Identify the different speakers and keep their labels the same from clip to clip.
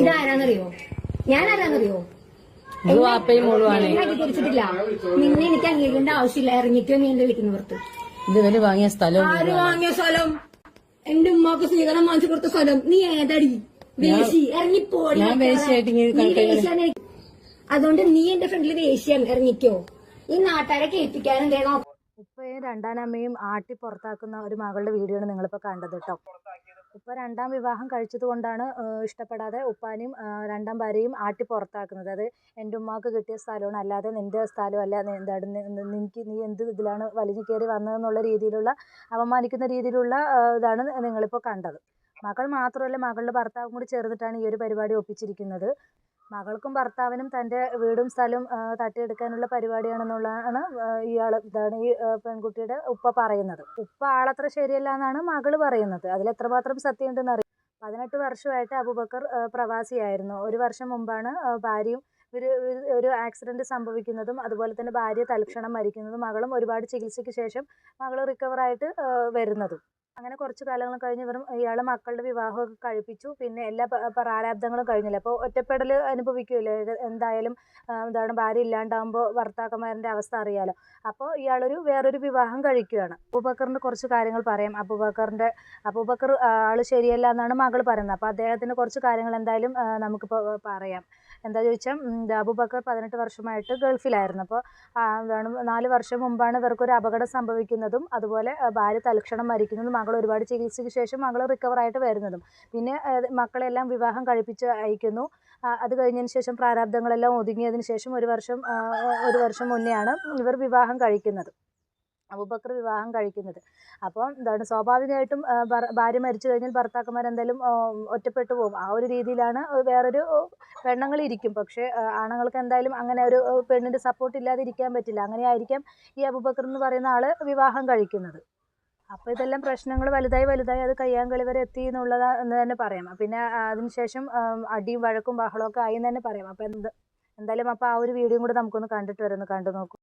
Speaker 1: ഇതാരാന്നറിയോ? ഞാൻ ആരാന്നറിയോ? തിരിച്ചിട്ടില്ല. നിന്നെ എനിക്ക് അംഗീകരിക്കേണ്ട ആവശ്യമില്ല. ഇറങ്ങിക്കോ നീ എന്റെ വീട്ടിന് പുറത്ത്.
Speaker 2: ഇതുവരെ വാങ്ങിയ സ്ഥലം
Speaker 1: ആര് വാങ്ങിയ സ്ഥലം? എന്റെ ഉമ്മാക്ക് സ്വീകരണം വാങ്ങിച്ചു കൊടുത്ത സ്ഥലം. നീ ഏതടി വേശി? ഇറങ്ങിപ്പോടി. അതുകൊണ്ട് നീ എന്റെ ഫ്രണ്ടിൽ വേശിയാണ്. ഇറങ്ങിക്കോ. ഈ നാട്ടുകാരെ കേൾപ്പിക്കാൻ എന്തേനോ.
Speaker 3: ഉപ്പയും രണ്ടാനമ്മയും ആട്ടി പുറത്താക്കുന്ന ഒരു മകളുടെ വീഡിയോ ആണ് നിങ്ങളിപ്പോൾ കണ്ടത് കേട്ടോ. ഉപ്പ രണ്ടാം വിവാഹം കഴിച്ചത് കൊണ്ടാണ് ഇഷ്ടപ്പെടാതെ ഉപ്പാനെയും രണ്ടാം ഭാര്യയും ആട്ടി പുറത്താക്കുന്നത്. അത് എൻ്റെ ഉമ്മാക്ക് കിട്ടിയ സ്ഥലമാണ്, അല്ലാതെ നിൻ്റെ സ്ഥലമല്ല, നീ എന്ത് ഇതിലാണ് വലിഞ്ഞു കയറി വന്നതെന്നുള്ള രീതിയിലുള്ള അപമാനിക്കുന്ന രീതിയിലുള്ള ഇതാണ് നിങ്ങളിപ്പോൾ കണ്ടത്. മകൾ മാത്രമല്ല, മകളുടെ ഭർത്താവും കൂടി ചേർന്നിട്ടാണ് ഈ ഒരു പരിപാടി ഒപ്പിച്ചിരിക്കുന്നത്. മകൾക്കും ഭർത്താവിനും തൻ്റെ വീടും സ്ഥലവും തട്ടിയെടുക്കാനുള്ള പരിപാടിയാണെന്നുള്ളതാണ് ഇതാണ് ഈ പെൺകുട്ടിയുടെ ഉപ്പ പറയുന്നത്. ഉപ്പ ആളത്ര ശരിയല്ല എന്നാണ് മകൾ പറയുന്നത്. അതിലെത്രമാത്രം സത്യമുണ്ടെന്ന് അറിയാം. 18 വർഷമായിട്ട് അബൂബക്കർ പ്രവാസിയായിരുന്നു. ഒരു വർഷം മുമ്പാണ് ഭാര്യയും ഒരു ആക്സിഡന്റ് സംഭവിക്കുന്നതും അതുപോലെ തന്നെ ഭാര്യ തൽക്ഷണം മരിക്കുന്നതും മകളും ഒരുപാട് ചികിത്സയ്ക്ക് ശേഷം മകൾ റിക്കവറായിട്ട് വരുന്നതും. അങ്ങനെ കുറച്ച് കാലങ്ങൾ കഴിഞ്ഞ് ഇയാൾ മക്കളുടെ വിവാഹമൊക്കെ കഴിപ്പിച്ചു. പിന്നെ എല്ലാ പ്രാരാബ്ദങ്ങളും കഴിഞ്ഞില്ല. അപ്പോൾ ഒറ്റപ്പെടൽ അനുഭവിക്കുമല്ലോ എന്തായാലും. എന്താണ്, ഭാര്യ ഇല്ലാണ്ടാകുമ്പോൾ ഭർത്താക്കന്മാരുടെ അവസ്ഥ അറിയാലോ. അപ്പോൾ വേറൊരു വിവാഹം കഴിക്കുകയാണ്. അബൂബക്കറിൻ്റെ കുറച്ച് കാര്യങ്ങൾ പറയാം. അബൂബക്കർ ആൾ ശരിയല്ല എന്നാണ് മകൾ പറയുന്നത്. അപ്പോൾ അദ്ദേഹത്തിൻ്റെ കുറച്ച് കാര്യങ്ങൾ എന്തായാലും നമുക്കിപ്പോൾ പറയാം. എന്താ ചോദിച്ചാൽ, അബൂബക്കർ 18 വർഷമായിട്ട് ഗൾഫിലായിരുന്നു. അപ്പോൾ 4 വർഷം മുമ്പാണ് ഇവർക്കൊരു അപകടം സംഭവിക്കുന്നതും അതുപോലെ ഭാര്യ തൽക്ഷണം മരിക്കുന്നതും മകൾ ഒരുപാട് ചികിത്സയ്ക്ക് ശേഷം മകൾ റിക്കവറായിട്ട് വരുന്നതും. പിന്നെ മക്കളെല്ലാം വിവാഹം കഴിപ്പിച്ച് അയക്കുന്നു. അത് കഴിഞ്ഞതിന് ശേഷം പ്രാരാബ്ദങ്ങളെല്ലാം ഒതുങ്ങിയതിന് ശേഷം ഒരു വർഷം മുന്നെയാണ് അബൂബക്കർ വിവാഹം കഴിക്കുന്നത്. അപ്പോൾ സ്വാഭാവികമായിട്ടും ഭാര്യ മരിച്ചു കഴിഞ്ഞാൽ ഭർത്താക്കന്മാർ എന്തായാലും ഒറ്റപ്പെട്ടു പോകും. ആ ഒരു രീതിയിലാണ് വേറൊരു പെണ്ണുങ്ങൾ ഇരിക്കും. പക്ഷേ ആണുങ്ങൾക്ക് എന്തായാലും അങ്ങനെ ഒരു പെണ്ണിൻ്റെ സപ്പോർട്ട് ഇല്ലാതെ ഇരിക്കാൻ പറ്റില്ല. അങ്ങനെയായിരിക്കാം ഈ അബൂബക്കർ എന്ന് പറയുന്ന ആൾ വിവാഹം കഴിക്കുന്നത്. അപ്പോൾ ഇതെല്ലാം പ്രശ്നങ്ങൾ വലുതായി അത് കയ്യാങ്കളി വരെ എത്തി എന്ന് തന്നെ പറയാം. പിന്നെ അതിനുശേഷം അടിയും വഴക്കും ബഹളമൊക്കെ ആയി എന്ന് തന്നെ പറയാം. അപ്പോൾ എന്തായാലും ആ ഒരു വീഡിയോ കൂടെ നമുക്കൊന്ന് കണ്ടു നോക്കൂ.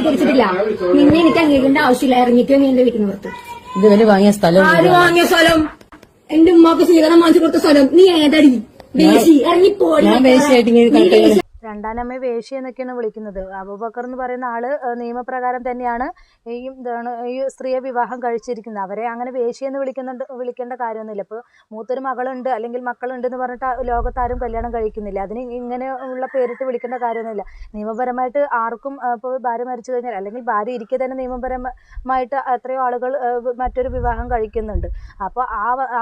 Speaker 1: തിരിച്ചിട്ടില്ല. നിന്നെ എനിക്ക് അംഗീകരിക്കേണ്ട ആവശ്യമില്ല. ഇറങ്ങിക്കോ നീ എന്റെ വീട്ടിന് പുറത്ത്.
Speaker 2: ഇതുവരെ വാങ്ങിയ സ്ഥലം
Speaker 1: ആര് വാങ്ങിയ സ്ഥലം? എന്റെ ഉമ്മാക്ക് സ്വീകരണം വാങ്ങിച്ചു കൊടുത്ത സ്ഥലം. നീ ഏതടി വേശി? ഇറങ്ങിപ്പോടി.
Speaker 3: രണ്ടാനമ്മയെ വേശ്യ എന്നൊക്കെയാണ് വിളിക്കുന്നത്. അബൂബക്കർ എന്ന് പറയുന്ന ആള് നിയമപ്രകാരം തന്നെയാണ് ഈ സ്ത്രീയെ വിവാഹം കഴിച്ചിരിക്കുന്നത്. അവരെ അങ്ങനെ വേശ്യ എന്ന് വിളിക്കേണ്ട കാര്യമൊന്നുമില്ല. ഇപ്പോൾ മൂത്തൊരു മകളുണ്ട് അല്ലെങ്കിൽ മക്കളുണ്ട് എന്ന് പറഞ്ഞിട്ട് ലോകത്താരും കല്യാണം കഴിക്കുന്നില്ല. അതിന് ഇങ്ങനെ ഉള്ള പേരിട്ട് വിളിക്കേണ്ട കാര്യമൊന്നുമില്ല. നിയമപരമായിട്ട് ആർക്കും ഇപ്പോൾ ഭാര്യ മരിച്ചു കഴിഞ്ഞാൽ അല്ലെങ്കിൽ ഭാര്യ ഇരിക്കെ തന്നെ നിയമപരമായിട്ട് എത്രയോ ആളുകൾ മറ്റൊരു വിവാഹം കഴിക്കുന്നുണ്ട്. അപ്പോൾ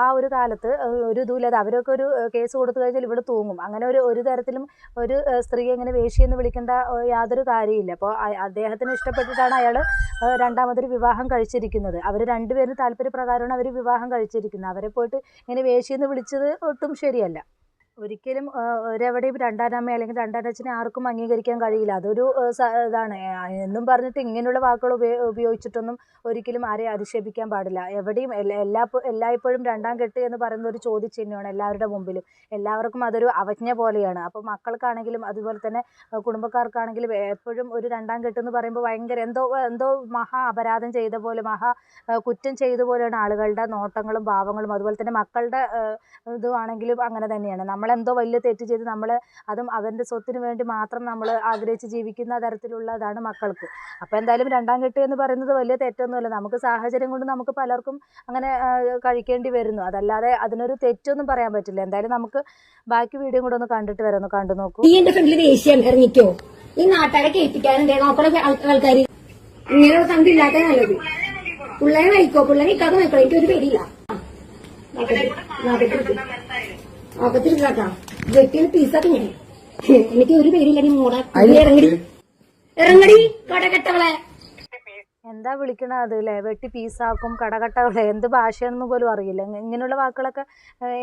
Speaker 3: ആ ഒരു കാലത്ത് ഒരു ഇതുമില്ലാതെ അവരൊക്കെ ഒരു കേസ് കൊടുത്തു കഴിഞ്ഞാൽ ഇവിടെ തൂങ്ങും. അങ്ങനെ ഒരു തരത്തിലും ഒരു സ്ത്രീയെ ഇങ്ങനെ വേശ്യയെന്ന് വിളിക്കേണ്ട യാതൊരു കാര്യമില്ല. അപ്പോൾ അദ്ദേഹത്തിന് ഇഷ്ടപ്പെട്ടിട്ടാണ് അയാൾ രണ്ടാമതൊരു വിവാഹം കഴിച്ചിരിക്കുന്നത്. അവർ രണ്ടുപേരും താല്പര്യപ്രകാരമാണ് അവർ വിവാഹം കഴിച്ചിരിക്കുന്നത്. അവരെ പോയിട്ട് ഇങ്ങനെ വേശ്യയെന്ന് വിളിച്ചത് ഒട്ടും ശരിയല്ല. ഒരിക്കലും ഒരെവിടെയും രണ്ടാനമ്മ അല്ലെങ്കിൽ രണ്ടാനച്ഛനെ ആർക്കും അംഗീകരിക്കാൻ കഴിയില്ല. അതൊരു ഇതാണ് എന്നും പറഞ്ഞിട്ട് ഇങ്ങനെയുള്ള വാക്കുകൾ ഉപയോഗിച്ചിട്ടൊന്നും ഒരിക്കലും ആരെയും അധിക്ഷേപിക്കാൻ പാടില്ല. എവിടെയും എല്ലായ്പ്പോഴും രണ്ടാം കെട്ട് എന്ന് പറയുന്ന ഒരു ചോദ്യചിഹ്നമാണ് എല്ലാവരുടെ മുമ്പിലും. എല്ലാവർക്കും അതൊരു അവജ്ഞ പോലെയാണ്. അപ്പോൾ മക്കൾക്കാണെങ്കിലും അതുപോലെ തന്നെ കുടുംബക്കാർക്കാണെങ്കിലും എപ്പോഴും ഒരു രണ്ടാം കെട്ട് എന്ന് പറയുമ്പോൾ ഭയങ്കര എന്തോ മഹാ അപരാധം ചെയ്ത പോലെ, കുറ്റം ചെയ്ത പോലെയാണ് ആളുകളുടെ നോട്ടങ്ങളും ഭാവങ്ങളും. അതുപോലെ തന്നെ മക്കളുടെ ഇതുമാണെങ്കിലും അങ്ങനെ തന്നെയാണ്. നമ്മളെന്തോ വലിയ തെറ്റ് ചെയ്ത് അതും അവൻ്റെ സ്വത്തിന് വേണ്ടി മാത്രം നമ്മൾ ആഗ്രഹിച്ച് ജീവിക്കുന്ന തരത്തിലുള്ളതാണ് മക്കൾക്ക്. അപ്പോൾ എന്തായാലും രണ്ടാം കെട്ട് എന്ന് പറയുന്നത് വലിയ തെറ്റൊന്നുമല്ല. നമുക്ക് സാഹചര്യം കൊണ്ട് നമുക്ക് പലർക്കും അങ്ങനെ കഴിക്കേണ്ടി വരുന്നു. അതല്ലാതെ അതിനൊരു തെറ്റൊന്നും പറയാൻ പറ്റില്ല. എന്തായാലും നമുക്ക് ബാക്കി വീഡിയോ കൂടെ ഒന്ന് കണ്ടു നോക്കൂ.
Speaker 1: നീ എന്റെ ഫ്രണ്ടിൽ ദേഷ്യം ഇറങ്ങിക്കോ. ഈ നാട്ടുകാരെ കേൾപ്പിക്കാനുണ്ട് നോക്കണ ആൾക്കാർ. ഇങ്ങനെയുള്ള സംഗതി ഇല്ലാത്ത നല്ലത്. പിള്ളേരെ നയിക്കോ, പിള്ളേരെ നിൽക്കാതെ നോക്കോ. എനിക്കൊരു പേടിയില്ല. ആകത്തിരിക്കാട്ടാ വെട്ടിയ പീസാക്കി ഞാൻ. എനിക്ക് ഒരു പേരില്ല. നീ മൂടാ ഇറങ്ങടി കടകെട്ടവളെ.
Speaker 3: എന്താ വിളിക്കണത് അത് അല്ലേ? വെട്ടി പീസാക്കും, കടകട്ടകളെ, എന്ത് ഭാഷയാണെന്ന് പോലും അറിയില്ല. ഇങ്ങനെയുള്ള വാക്കുകളൊക്കെ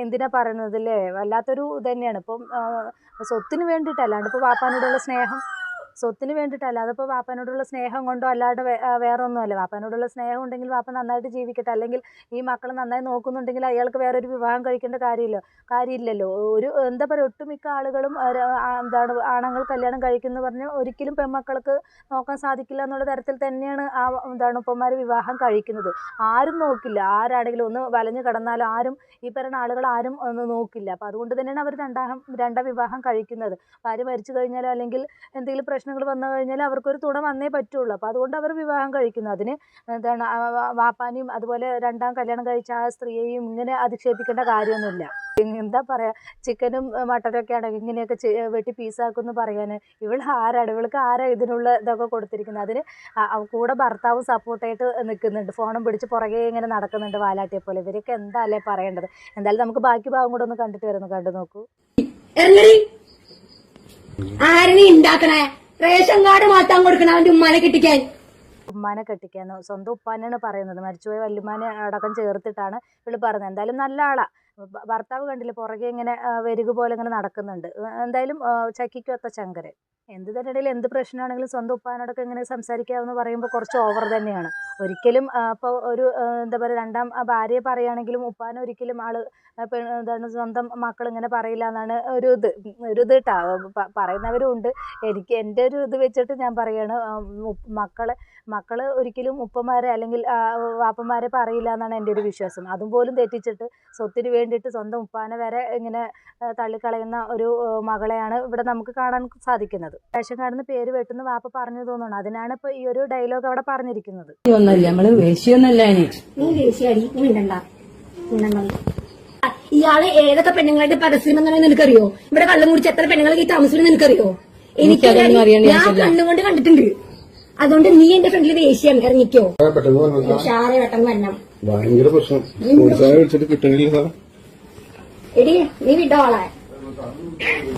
Speaker 3: എന്തിനാ പറയുന്നത് അല്ലേ? വല്ലാത്തൊരു തന്നെയാണ്. ഇപ്പം സ്വത്തിന് വേണ്ടിയിട്ടല്ലാണ്ട് ഇപ്പോൾ വാപ്പാനോടുള്ള സ്നേഹം സ്വത്തിന് വേണ്ടിയിട്ടല്ല. അതിപ്പോൾ വാപ്പനോടുള്ള സ്നേഹം കൊണ്ടോ അല്ലാതെ വേറെ ഒന്നുമല്ല. വാപ്പനോടുള്ള സ്നേഹം ഉണ്ടെങ്കിൽ വാപ്പ നന്നായിട്ട് ജീവിക്കട്ടെ, അല്ലെങ്കിൽ ഈ മക്കൾ നന്നായി നോക്കുന്നുണ്ടെങ്കിൽ അയാൾക്ക് വേറൊരു വിവാഹം കഴിക്കേണ്ട കാര്യമില്ലല്ലോ. ഒരു എന്താ പറയുക, ഒട്ടുമിക്ക ആളുകളും എന്താണ് ആണുങ്ങൾ കല്യാണം കഴിക്കുന്നു പറഞ്ഞ് ഒരിക്കലും പെൺമക്കൾക്ക് നോക്കാൻ സാധിക്കില്ല എന്നുള്ള തരത്തിൽ തന്നെയാണ് എന്താണ് ഉപ്പന്മാർ വിവാഹം കഴിക്കുന്നത്. ആരും നോക്കില്ല, ആരാണെങ്കിലും ഒന്ന് വലഞ്ഞു കിടന്നാലും ആരും ഈ പറയുന്ന ആളുകൾ ആരും ഒന്ന് നോക്കില്ല. അപ്പോൾ അതുകൊണ്ട് തന്നെയാണ് അവർ രണ്ടാം വിവാഹം കഴിക്കുന്നത്. ഭാര്യ മരിച്ചു കഴിഞ്ഞാലോ അല്ലെങ്കിൽ എന്തെങ്കിലും പ്രശ്നങ്ങൾ വന്നു കഴിഞ്ഞാൽ അവർക്കൊരു തുണ വന്നേ പറ്റുള്ളൂ. അപ്പോൾ അതുകൊണ്ട് അവർ വിവാഹം കഴിക്കുന്നു. അതിന് എന്താണ് വാപ്പാനെയും അതുപോലെ രണ്ടാം കല്യാണം കഴിച്ച ആ സ്ത്രീയെയും ഇങ്ങനെ അധിക്ഷേപിക്കേണ്ട കാര്യമൊന്നുമില്ല. എന്താ പറയുക, ചിക്കനും മട്ടനൊക്കെ ആണെങ്കിൽ ഇങ്ങനെയൊക്കെ വെട്ടി പീസാക്കുമെന്ന് പറയാൻ ഇവൾക്ക് ആരാ ഇതിനുള്ള ഇതൊക്കെ കൊടുത്തിരിക്കുന്നത്? അതിന് കൂടെ ഭർത്താവും സപ്പോർട്ടായിട്ട് നിൽക്കുന്നുണ്ട്, ഫോണും പിടിച്ച് പുറകെ ഇങ്ങനെ നടക്കുന്നുണ്ട് വാലാട്ടിയെ പോലെ. ഇവരൊക്കെ എന്താ അല്ലേ പറയേണ്ടത്? എന്തായാലും നമുക്ക് ബാക്കി ഭാഗം കൂടെ ഒന്ന് കണ്ടു നോക്കൂ.
Speaker 1: ആരെയും ഉണ്ടാക്കണേ റേഷൻ കാർഡ് മാറ്റാൻ കൊടുക്കണ അവന്റെ ഉമ്മാനെ കെട്ടിക്കാൻ.
Speaker 3: ഉമ്മാനെ കെട്ടിക്കാന്ന് സ്വന്തം ഉപ്പാനാണ് പറയുന്നത്. മരിച്ചുപോയ വല്യമ്മാനെ അടക്കം ചേർത്തിട്ടാണ് ഇവള് പറയുന്നത്. എന്തായാലും നല്ല ആളാ. ഭർത്താവ് കണ്ടില്ലേ പുറകെ ഇങ്ങനെ വെരുക് പോലെ ഇങ്ങനെ നടക്കുന്നുണ്ട്. എന്തായാലും ചക്കിക്കൊത്ത ചങ്കരൻ. എന്ത് തന്നെ എന്ത് പ്രശ്നമാണെങ്കിലും സ്വന്തം ഉപ്പാനോടൊക്കെ ഇങ്ങനെ സംസാരിക്കാമെന്ന് പറയുമ്പോൾ കുറച്ച് ഓവർ തന്നെയാണ്. ഒരിക്കലും ഇപ്പോൾ ഒരു എന്താ പറയുക, രണ്ടാം ഭാര്യയെ പറയുകയാണെങ്കിലും ഉപ്പാനെ ഒരിക്കലും എന്താണ് സ്വന്തം മക്കൾ ഇങ്ങനെ പറയില്ല എന്നാണ് ഒരു ഇത് കേട്ടാ. പറയുന്നവരും ഉണ്ട്. എനിക്ക് എൻ്റെ ഒരു ഇത് വെച്ചിട്ട് ഞാൻ പറയാണ്, മക്കള് ഒരിക്കലും ഉപ്പമാരെ അല്ലെങ്കിൽ വാപ്പന്മാരെ പറയില്ല എന്നാണ് എൻ്റെ ഒരു വിശ്വാസം. അതുപോലും തെറ്റിച്ചിട്ട് സ്വത്തിന് വേണ്ടിയിട്ട് സ്വന്തം ഉപ്പാനെ വരെ ഇങ്ങനെ തള്ളിക്കളയുന്ന ഒരു മകളെയാണ് ഇവിടെ നമുക്ക് കാണാൻ സാധിക്കുന്നത്. റേഷൻ കാർഡിന് പേര് വെട്ടുന്ന വാപ്പ പറഞ്ഞു തോന്നുന്നു. അതിനാണ് ഇപ്പൊ ഈ ഒരു ഡയലോഗ് അവിടെ പറഞ്ഞിരിക്കുന്നത്.
Speaker 2: നമ്മള് വേശ്യൊന്നല്ല.
Speaker 1: നീ വേശ്യാടി, നീ മിണ്ടണ്ട. ഇയാള് ഏതൊക്കെ പെണ്ണുങ്ങളുടെ പരസ്യം എന്നാണെന്ന് നിനക്കറിയോ? ഇവിടെ കള്ളം കുടിച്ച് എത്ര പെണ്ണുങ്ങൾ ഈ താമസിക്കുന്നത് നിനക്കറിയോ? എനിക്ക് ഞാൻ കണ്ണുകൊണ്ട് കണ്ടിട്ടുണ്ട്. അതുകൊണ്ട് നീ എന്റെ ഫ്രണ്ടിൽ വേശ്യാണ്, ഇറങ്ങിക്കോ. ഷാറെ പെട്ടെന്ന് വരണം.
Speaker 4: ഭയങ്കര പ്രശ്നം.
Speaker 1: എടി നീ വിട്ടോ ആളെ,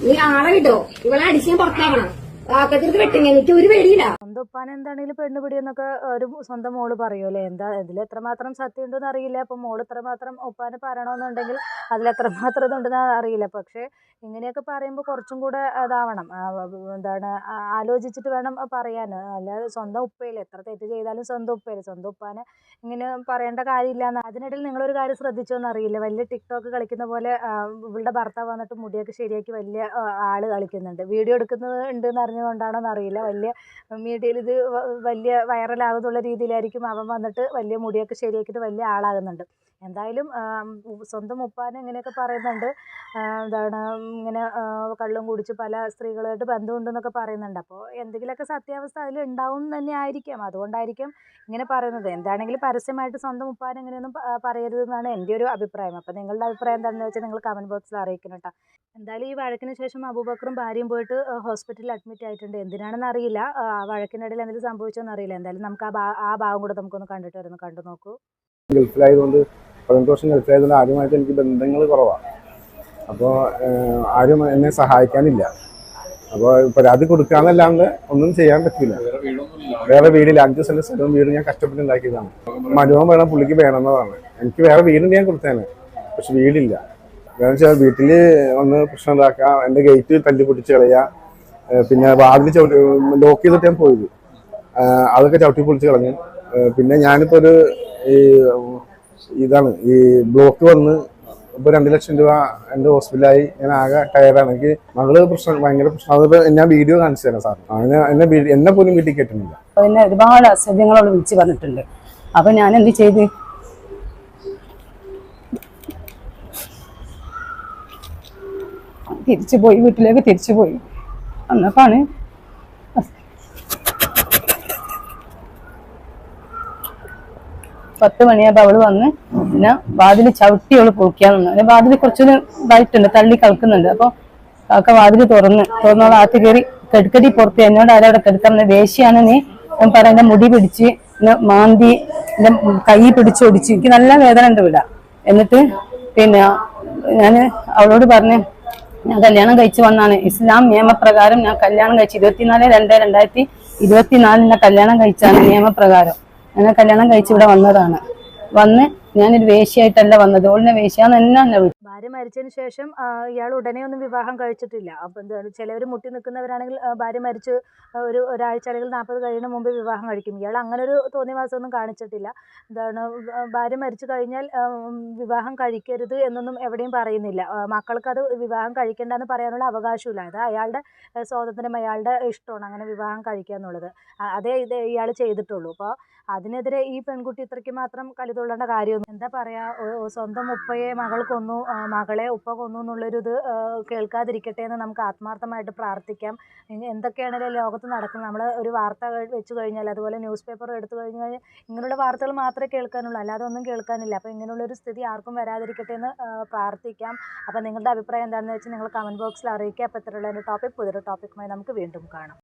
Speaker 1: നീ ആളെ വിട്ടോ. ഇവളെ അടിച്ച് പുറത്താക്കണം. ആക്കത്തിട്ട് വെട്ടിങ്ങ, എനിക്ക് ഒരു പേടിയില്ല.
Speaker 3: സ്വന്തം ഉപ്പാനെ എന്താണെങ്കിലും പെണ്ണുപിടി എന്നൊക്കെ ഒരു സ്വന്തം മോള് പറയുമല്ലേ. എന്താ ഇതിൽ എത്രമാത്രം സത്യം ഉണ്ടെന്ന് അറിയില്ല. അപ്പം മോള് ഇത്രമാത്രം ഉപ്പാനെ പറയണമെന്നുണ്ടെങ്കിൽ അതിലെത്രമാത്രം ഇതുണ്ടെന്ന് അറിയില്ല. പക്ഷേ ഇങ്ങനെയൊക്കെ പറയുമ്പോൾ കുറച്ചും കൂടെ ഇതാവണം, എന്താണ് ആലോചിച്ചിട്ട് വേണം പറയാൻ. അല്ലാതെ സ്വന്തം ഉപ്പയില്ല, എത്ര തെറ്റ് ചെയ്താലും സ്വന്തം ഉപ്പയില്ല. സ്വന്തം ഉപ്പാനെ ഇങ്ങനെ പറയേണ്ട കാര്യമില്ല. അതിനിടയിൽ നിങ്ങളൊരു കാര്യം ശ്രദ്ധിച്ചോന്ന് അറിയില്ല, വലിയ ടിക്ടോക്ക് കളിക്കുന്ന പോലെ ഇവളുടെ ഭർത്താവ് വന്നിട്ട് മുടിയൊക്കെ ശരിയാക്കി വലിയ ആള് കളിക്കുന്നുണ്ട്. വീഡിയോ എടുക്കുന്നത് ഉണ്ടെന്ന് അറിഞ്ഞുകൊണ്ടാണോന്ന് അറിയില്ല. വലിയ മീഡിയയിൽ ഇത് വലിയ വൈറലാകുന്നുള്ള രീതിയിലായിരിക്കും അവൻ വന്നിട്ട് വലിയ മുടിയൊക്കെ ശരിയാക്കിയിട്ട് വലിയ ആളാകുന്നുണ്ട്. എന്തായാലും സ്വന്തം ഉപ്പാനെ ഇങ്ങനെയൊക്കെ പറയുന്നുണ്ട്. എന്താണ് ഇങ്ങനെ കള്ളും കുടിച്ച് പല സ്ത്രീകളുമായിട്ട് ബന്ധമുണ്ടെന്നൊക്കെ പറയുന്നുണ്ട്. അപ്പോൾ എന്തെങ്കിലുമൊക്കെ സത്യാവസ്ഥ അതിൽ ഉണ്ടാവും തന്നെ ആയിരിക്കാം. അതുകൊണ്ടായിരിക്കും ഇങ്ങനെ പറയുന്നത്. എന്താണെങ്കിലും പരസ്യമായിട്ട് സ്വന്തം ഉപ്പാനെ ഇങ്ങനെയൊന്നും പറയരുതെന്നാണ് എൻ്റെ ഒരു അഭിപ്രായം. അപ്പോൾ നിങ്ങളുടെ അഭിപ്രായം എന്താണെന്ന് വെച്ചാൽ നിങ്ങൾ കമൻറ്റ് ബോക്സിൽ അറിയിക്കണം കേട്ടോ. എന്തായാലും ഈ വഴക്കിന് ശേഷം അബൂബക്കറും ഭാര്യയും പോയിട്ട് ഹോസ്പിറ്റലിൽ അഡ്മിറ്റ് ആയിട്ടുണ്ട്. എന്തിനാണെന്ന് അറിയില്ല, വഴക്കിനിടയിൽ എന്തെങ്കിലും സംഭവിച്ചോന്ന് അറിയില്ല. എന്തായാലും നമുക്ക് ആ ഭാഗം കൂടെ നമുക്കൊന്ന് കണ്ടു നോക്കൂ.
Speaker 4: ഗൾഫിലായതുകൊണ്ട് 15 വർഷം ഗൾഫിലായതുകൊണ്ട് ആരുമായിട്ട് എനിക്ക് ബന്ധങ്ങൾ കുറവാണ്. അപ്പോൾ ആരും എന്നെ സഹായിക്കാനില്ല. അപ്പോൾ പരാതി കൊടുക്കാന്നല്ലാണ്ട് ഒന്നും ചെയ്യാൻ പറ്റില്ല. വേറെ വീടില്ല. 5 സെന്റ് സ്ഥലവും വീട് ഞാൻ കഷ്ടപ്പെട്ട് ഉണ്ടാക്കിയതാണ്. മരുമകൻ വേണം, പുള്ളിക്ക് വേണമെന്നതാണ്. എനിക്ക് വേറെ വീടുണ്ട്, ഞാൻ കൊടുത്തേനെ. പക്ഷെ വീടില്ല. കാരണം വെച്ചാൽ വീട്ടിൽ ഒന്ന് പ്രശ്നം ഉണ്ടാക്കുക, എൻ്റെ ഗേറ്റ് തല്ലി പൊട്ടിച്ച് കളയുക, പിന്നെ വാതിൽ ലോക്ക് ചെയ്തിട്ട് ഞാൻ പോയത്, അതൊക്കെ ചവിട്ടി പൊളിച്ച് കളഞ്ഞു. പിന്നെ ഞാനിപ്പോൾ ഒരു ഇതാണ് ഈ ബ്ലോക്ക് വന്ന് ഇപ്പോൾ 2 ലക്ഷം രൂപ എൻ്റെ ഹോസ്പിറ്റലായി. ഞാൻ ആകെ ടയർഡാണ്. എനിക്ക് മകള് പ്രശ്നം, ഭയങ്കര പ്രശ്നം. അത് ഞാൻ വീഡിയോ കാണിച്ചു തരാം സാർ. എന്നെ പോലും വീട്ടിൽ കെട്ടുന്നില്ല.
Speaker 5: പിന്നെ ഒരുപാട് അസഭ്യങ്ങളോട് വിളിച്ച് പറഞ്ഞിട്ടുണ്ട്. അപ്പൊ ഞാൻ എന്ത് ചെയ്ത് തിരിച്ചുപോയി, വീട്ടിലേക്ക് തിരിച്ചുപോയി. അന്നപ്പാണ് പത്ത് മണിയാകുമ്പോൾ അവള് വന്ന് പിന്നെ വാതിൽ ചവിട്ടി അവള് പൊളിക്കാന്ന്. പിന്നെ വാതിൽ കുറച്ചൊരു ഇതായിട്ടുണ്ട്, തള്ളി കളിക്കുന്നുണ്ട്. അപ്പൊ കാക്ക വാതിൽ തുറന്നോളെ അകത്ത് കയറി കെടുക്കടി പുറത്ത് എന്നോട് ആരവിടെ കെടുക്കാൻ വേശ്യാണ് നീ. ഞാൻ പറയാം, എന്റെ മുടി പിടിച്ച് എന്നെ മാന്തി, എന്റെ കൈ പിടിച്ചൊടിച്ച്, എനിക്ക് നല്ല വേദന ഉണ്ട് ഇവിടെ. എന്നിട്ട് പിന്നെ ഞാൻ അവളോട് പറഞ്ഞ്, ഞാൻ കല്യാണം കഴിച്ചു വന്നാണ്. ഇസ്ലാം നിയമപ്രകാരം ഞാൻ കല്യാണം കഴിച്ചു 24/2/2024 കല്യാണം കഴിച്ചാണ് നിയമപ്രകാരം. ഞാൻ കല്യാണം കഴിച്ച് ഇവിടെ വന്നതാണ്. വന്ന് ഞാനൊരു വേശ്യായിട്ടല്ല വന്നത്, ഓളിനെ വേശ്യാന്ന് തന്നെ എന്നെ വിളിച്ചു.
Speaker 3: ഭാര്യ മരിച്ചതിന് ശേഷം ഇയാൾ ഉടനെ ഒന്നും വിവാഹം കഴിച്ചിട്ടില്ല. അപ്പം എന്താണ്, ചിലവർ മുട്ടി നിൽക്കുന്നവരാണെങ്കിൽ ഭാര്യ മരിച്ച് ഒരാഴ്ച അല്ലെങ്കിൽ 40 കഴിയുന്ന മുമ്പ് വിവാഹം കഴിക്കും. ഇയാൾ അങ്ങനെ ഒരു തോന്നിവാസമൊന്നും കാണിച്ചിട്ടില്ല. എന്താണ്, ഭാര്യ മരിച്ചു കഴിഞ്ഞാൽ വിവാഹം കഴിക്കരുത് എന്നൊന്നും എവിടെയും പറയുന്നില്ല. മക്കൾക്കത് വിവാഹം കഴിക്കേണ്ടെന്ന് പറയാനുള്ള അവകാശമില്ല. അത് അയാളുടെ സ്വാതന്ത്ര്യം, അയാളുടെ ഇഷ്ടമാണ് അങ്ങനെ വിവാഹം കഴിക്കുക എന്നുള്ളത്. അതേ ഇത് ഇയാൾ ചെയ്തിട്ടുള്ളൂ. അപ്പോൾ അതിനെതിരെ ഈ പെൺകുട്ടി ഇത്രയ്ക്ക് മാത്രം കലിതുള്ളേണ്ട കാര്യമൊന്നും, എന്താ പറയുക, സ്വന്തം ഉപ്പയെ മകൾ കൊന്നു, മകളെ ഉപ്പ കൊന്നു എന്നുള്ളൊരു ഇത് കേൾക്കാതിരിക്കട്ടെ എന്ന് നമുക്ക് ആത്മാർത്ഥമായിട്ട് പ്രാർത്ഥിക്കാം. ഇനി എന്തൊക്കെയാണെങ്കിലും ലോകത്ത് നടക്കുന്നത്, നമ്മൾ ഒരു വാർത്ത വെച്ച് കഴിഞ്ഞാൽ, അതുപോലെ ന്യൂസ് പേപ്പർ എടുത്തു കഴിഞ്ഞാൽ ഇങ്ങനെയുള്ള വാർത്തകൾ മാത്രമേ കേൾക്കാനുള്ളൂ, അല്ലാതെ ഒന്നും കേൾക്കാനില്ല. അപ്പോൾ ഇങ്ങനെയുള്ളൊരു സ്ഥിതി ആർക്കും വരാതിരിക്കട്ടെ എന്ന് പ്രാർത്ഥിക്കാം. അപ്പോൾ നിങ്ങളുടെ അഭിപ്രായം എന്താണെന്ന് വെച്ചാൽ നിങ്ങൾ കമൻറ്റ് ബോക്സിൽ അറിയിക്കുക. അപ്പോൾ ഇത്രയുള്ള ഒരു ടോപ്പിക്, പുതിയൊരു ടോപ്പിക്കുമായി നമുക്ക് വീണ്ടും കാണാം.